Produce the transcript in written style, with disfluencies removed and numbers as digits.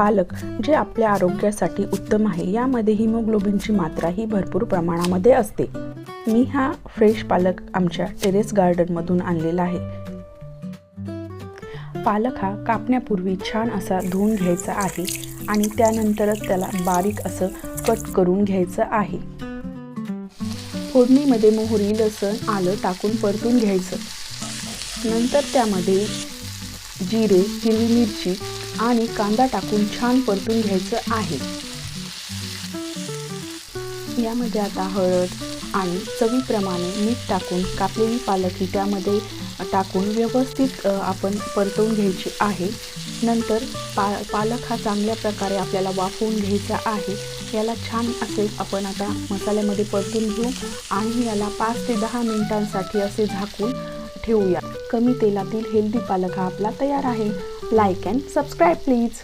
पालक जे आपल्या आरोग्यासाठी उत्तम आहे, यामध्ये हिमोग्लोबिनची मात्रा ही भरपूर प्रमाणामध्ये असते। मी हा फ्रेश पालक आमच्या टेरेस गार्डनमधून आणलेला आहे। पालक हा कापण्यापूर्वी छान असा धुवून घ्यायचा आहे आणि त्यानंतरच त्याला बारीक असं कट करून घ्यायचं आहे। फोडणीमध्ये मोहरी, लसूण, आलं टाकून परतून घ्यायचं। नंतर त्यामध्ये जिरे, हिरवी मिरची आणि कांदा टाकून छान परतून घ्यायचं आहे। यामध्ये आता हळद आणि चवीप्रमाणे मीठ टाकून कापलेली पालक ही त्यामध्ये टाकून व्यवस्थित आपण परतवून घ्यायची आहे। नंतर पालक हा चांगल्या प्रकारे आपल्याला वाफवून घ्यायचा आहे। याला छान असे आपण आता मसाल्यामध्ये परतून घेऊ आणि याला 5 ते 10 मिनिटांसाठी असे झाकून ठेवूया। कमी तेलातील हेल्दी पालक हा आपला तयार आहे। Like and subscribe please.